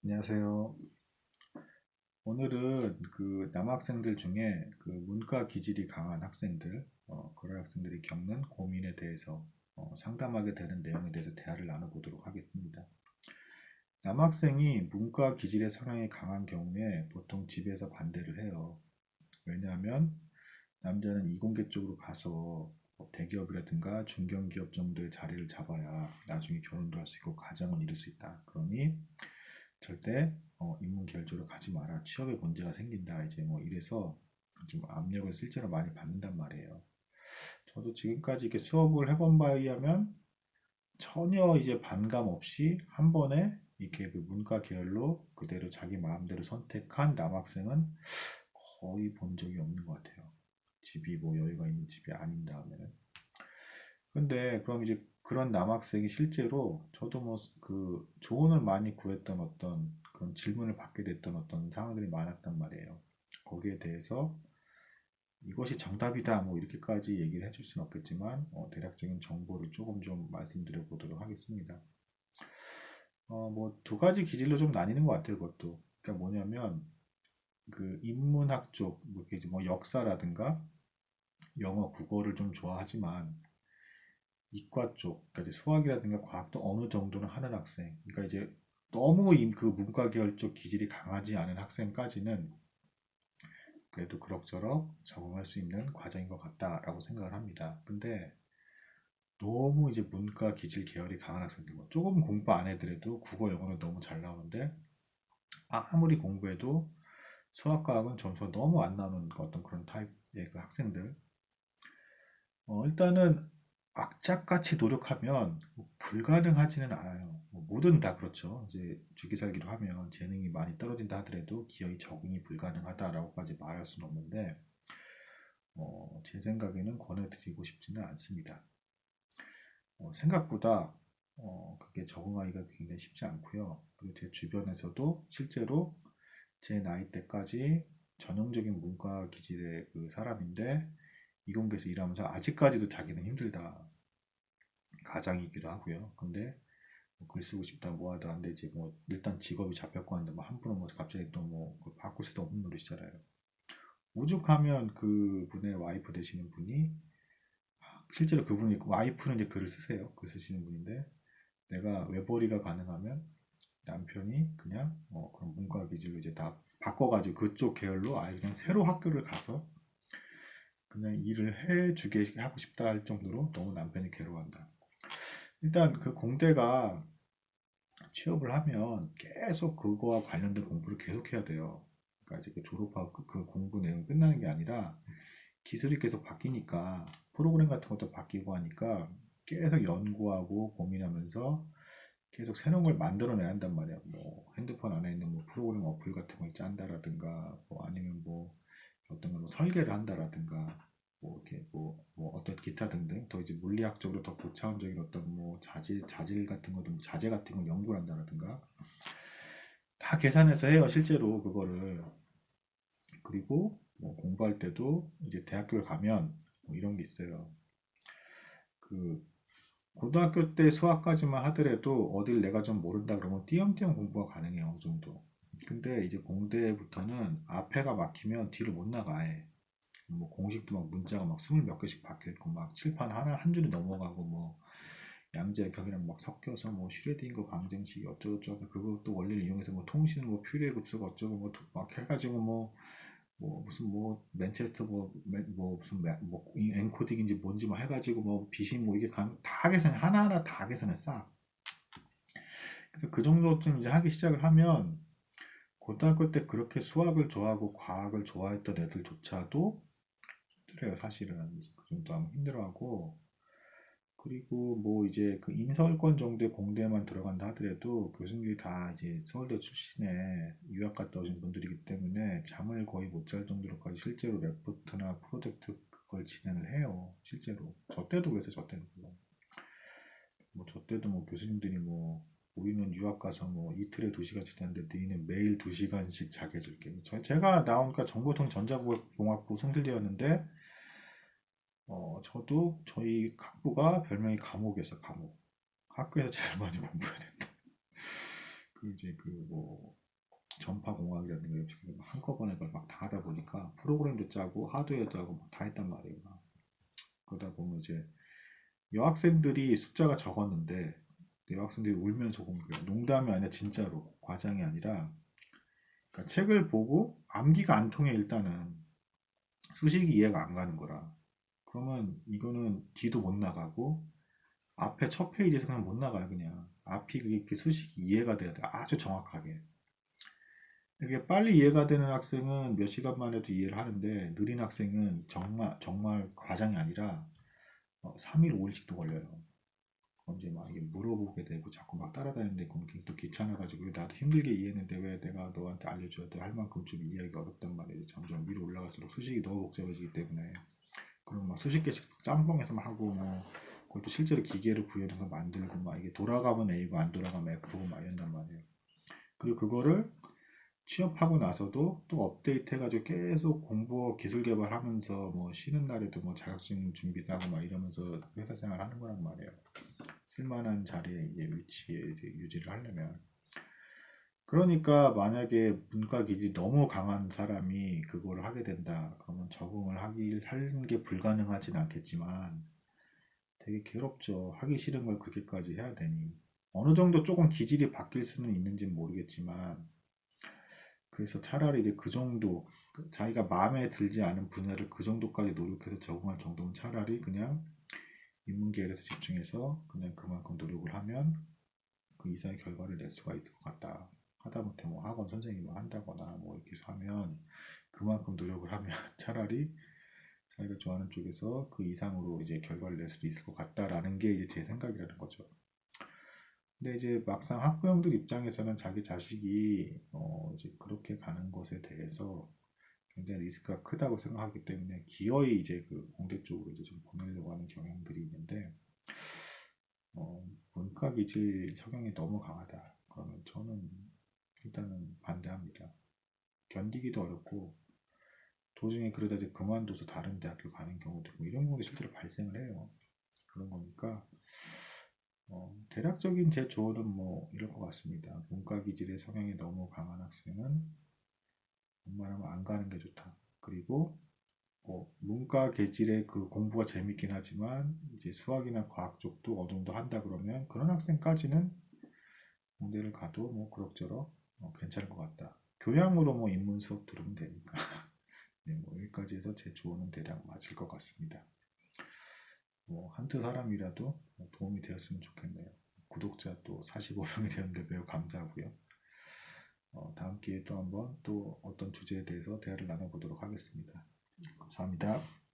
안녕하세요. 오늘은 그 남학생들 중에 그 문과 기질이 강한 학생들, 그런 학생들이 겪는 고민에 대해서 상담하게 되는 내용에 대해서 대화를 나눠보도록 하겠습니다. 남학생이 문과 기질의 성향이 강한 경우에 보통 집에서 반대를 해요. 왜냐하면 남자는 이공계 쪽으로 가서 대기업이라든가 중견기업 정도의 자리를 잡아야 나중에 결혼도 할 수 있고 가정을 이룰 수 있다. 그러니 절대 인문 계열 쪽으로 가지 마라. 취업에 문제가 생긴다. 이제 뭐 이래서 좀 압력을 실제로 많이 받는단 말이에요. 저도 지금까지 이렇게 수업을 해본 바에 의하면 전혀 이제 반감 없이 한 번에 이렇게 그 문과 계열로 그대로 자기 마음대로 선택한 남학생은 거의 본 적이 없는 것 같아요. 집이 뭐 여유가 있는 집이 아닌 다음에는. 근데 그럼 이제 그런 남학생이 실제로 저도 뭐 그 조언을 많이 구했던 어떤 그런 질문을 받게 됐던 어떤 상황들이 많았단 말이에요. 거기에 대해서 이것이 정답이다 뭐 이렇게까지 얘기를 해줄 수는 없겠지만 대략적인 정보를 조금 좀 말씀드려 보도록 하겠습니다. 뭐 두 가지 기질로 좀 나뉘는 것 같아요. 그것도. 그러니까 뭐냐면 그 인문학 쪽, 뭐 이렇게 뭐 역사라든가 영어, 국어를 좀 좋아하지만 이과 쪽, 그러니까 이제 수학이라든가 과학도 어느 정도는 하는 학생, 그러니까 이제 너무 그 문과 계열 쪽 기질이 강하지 않은 학생까지는 그래도 그럭저럭 적응할 수 있는 과정인 것 같다라고 생각을 합니다. 근데 너무 이제 문과 기질 계열이 강한 학생들, 뭐 조금 공부 안 해더라도 국어, 영어는 너무 잘 나오는데 아무리 공부해도 수학, 과학은 점수가 너무 안 나오는 어떤 그런 타입의 그 학생들, 일단은 악착같이 노력하면 뭐 불가능하지는 않아요. 뭐 뭐든 다 그렇죠. 이제 주기 살기로 하면 재능이 많이 떨어진다 하더라도 기어이 적응이 불가능하다라고까지 말할 수는 없는데, 제 생각에는 권해드리고 싶지는 않습니다. 생각보다 그게 적응하기가 굉장히 쉽지 않고요. 그리고 제 주변에서도 실제로 제 나이 때까지 전형적인 문과 기질의 그 사람인데 이공계에서 일하면서 아직까지도 자기는 힘들다. 가장이기도 하고요. 근데 뭐글 쓰고 싶다 뭐하다 하는데 이제 뭐 일단 직업이 잡혔고 하는데 뭐 함부로 뭐 갑자기 또 뭐 바꿀 수도 없는 노릇이잖아요. 오죽하면 그 분의 와이프 되시는 분이 실제로 그분이 와이프는 이제 글을 쓰세요. 글 쓰시는 분인데 내가 외벌이가 가능하면 남편이 그냥 그런 문과 기질로 이제 다 바꿔가지고 그쪽 계열로 아예 그냥 새로 학교를 가서 그냥 일을 해주게 하고 싶다 할 정도로 너무 남편이 괴로워한다. 일단 그 공대가 취업을 하면 계속 그거와 관련된 공부를 계속 해야 돼요. 그러니까 이제 그 졸업하고 그 공부 내용 끝나는 게 아니라 기술이 계속 바뀌니까 프로그램 같은 것도 바뀌고 하니까 계속 연구하고 고민하면서 계속 새로운 걸 만들어내야 한단 말이야. 뭐 핸드폰 안에 있는 뭐 프로그램 어플 같은 걸 짠다라든가 뭐 아니면 뭐 어떤 걸 뭐 설계를 한다라든가 뭐 이렇게 뭐 어떤 기타 등등 더 이제 물리학적으로 더 고차원적인 어떤 뭐 자질 같은 것도 뭐 자재 같은 걸 연구를 한다라든가 다 계산해서 해요 실제로 그거를. 그리고 뭐 공부할 때도 이제 대학교를 가면 뭐 이런 게 있어요. 그 고등학교 때 수학까지만 하더라도 어딜 내가 좀 모른다 그러면 띄엄띄엄 공부가 가능해요 어느 정도. 근데 이제 공대부터는 앞에가 막히면 뒤를 못 나가 아예. 뭐 공식도 막 문자가 막 스물 몇 개씩 박혀 있고 막 칠판 하나 한 줄이 넘어가고 뭐 양자역학이랑 막 섞여서 뭐 슈레딩거 방정식이 어쩌고저쩌고 그것도 원리를 이용해서 뭐 통신 뭐 퓨리에 급수가 어쩌고 뭐 막 해가지고 뭐 무슨 뭐 맨체스터 뭐 무슨 뭐 엔코딩인지 뭔지 뭐 해가지고 뭐 비심 뭐 이게 다 계산 하나하나 다 계산해. 그래서 그 정도쯤 이제 하기 시작을 하면 고등학교 때 그렇게 수학을 좋아하고 과학을 좋아했던 애들조차도 힘들어요 사실은. 그 정도 하면 힘들어하고, 그리고 뭐 이제 그 인서울권 정도의 공대만 들어간다 하더라도 교수님들이 다 이제 서울대 출신에 유학 갔다 오신 분들이기 때문에 잠을 거의 못 잘 정도로까지 실제로 레포트나 프로젝트 그걸 진행을 해요. 실제로 저 때도 그랬어요. 저 때도 저 때도 뭐 교수님들이 뭐 우리는 유학 가서 뭐 이틀에 2시간 지냈는데 너희는 매일 2시간씩 자게 해줄게. 제가 나오니까 정보통 전자공학부 송실대였는데 저도 저희 학부가 별명이 감옥이었어, 감옥. 학교에서 제일 많이 공부해야 된다. 이제 그 뭐 전파공학이라든가 이런 식으로 한꺼번에 그걸 막 다 하다 보니까 프로그램도 짜고 하드웨어도 하고 막 다 했단 말이에요. 그러다 보면 이제 여학생들이 숫자가 적었는데 여학생들이 울면서 공부해요. 농담이 아니라 진짜로 과장이 아니라 그러니까 책을 보고 암기가 안 통해 일단은 수식이 이해가 안 가는 거라. 그러면 이거는 뒤도 못 나가고 앞에 첫 페이지에서 그냥 못 나가요 그냥. 앞이 그게 수식이 이해가 돼야 돼 아주 정확하게. 이게 빨리 이해가 되는 학생은 몇 시간만 해도 이해를 하는데 느린 학생은 정말 과장이 아니라 3일 5일씩도 걸려요. 이제 막 이게 물어보게 되고 자꾸 막 따라다니는데 그럼 또 귀찮아가지고 나도 힘들게 이해했는데 왜 내가 너한테 알려줘야 돼 할 만큼 좀 이해하기 어렵단 말이에요. 점점 위로 올라갈수록 수식이 너무 복잡해지기 때문에 그럼 막 수십 개씩 짬뽕해서 막 하고 뭐 그것도 실제로 기계를 구현해서 만들고 막 이게 돌아가면 A고 안 돌아가면 F고 막 이런단 말이에요. 그리고 그거를 취업하고 나서도 또 업데이트 해가지고 계속 공부 기술 개발하면서 뭐 쉬는 날에도 뭐 자격증 준비도 하고 막 이러면서 회사 생활 하는 거란 말이에요. 쓸만한 자리에 이제 위치에 이제 유지를 하려면. 그러니까 만약에 문과 기질이 너무 강한 사람이 그걸 하게 된다. 그러면 적응을 하는 게 불가능하진 않겠지만 되게 괴롭죠. 하기 싫은 걸 그렇게까지 해야 되니. 어느 정도 조금 기질이 바뀔 수는 있는지 모르겠지만 그래서 차라리 이제 그 정도 자기가 마음에 들지 않은 분야를 그 정도까지 노력해서 적응할 정도면 차라리 그냥 인문계열에서 집중해서 그냥 그만큼 노력을 하면 그 이상의 결과를 낼 수가 있을 것 같다. 하다못해 뭐 학원 선생님을 한다거나 뭐 이렇게 해서 하면 그만큼 노력을 하면 차라리 자기가 좋아하는 쪽에서 그 이상으로 이제 결과를 낼 수도 있을 것 같다라는 게 이제 제 생각이라는 거죠. 근데 이제 막상 학부형들 입장에서는 자기 자식이 이제 그렇게 가는 것에 대해서 굉장히 리스크가 크다고 생각하기 때문에 기어이 이제 그 공대 쪽으로 이제 좀 보내려고 하는 경향들이 있는데 문과 기질 성향이 너무 강하다. 그러면 저는 일단은 반대합니다. 견디기도 어렵고 도중에 그러다 이제 그만둬서 다른 대학교 가는 경우도 있고 이런 경우도 실제로 발생을 해요. 그런 거니까 대략적인 제 조언은 뭐 이럴 것 같습니다. 문과 기질의 성향이 너무 강한 학생은 웬만하면 안 가는 게 좋다. 그리고 문과 계질의 그 공부가 재밌긴 하지만 이제 수학이나 과학 쪽도 어느 정도 한다 그러면 그런 학생까지는 공대를 가도 뭐 그럭저럭 괜찮을 것 같다. 교양으로 뭐 인문 수업 들으면 되니까. 네, 뭐 여기까지 해서 제 조언은 대략 맞을 것 같습니다. 뭐 한두 사람이라도 도움이 되었으면 좋겠네요. 구독자 또 45명이 되었는데 매우 감사하고요. 다음 기회에 또 한번 또 어떤 주제에 대해서 대화를 나눠보도록 하겠습니다. 감사합니다.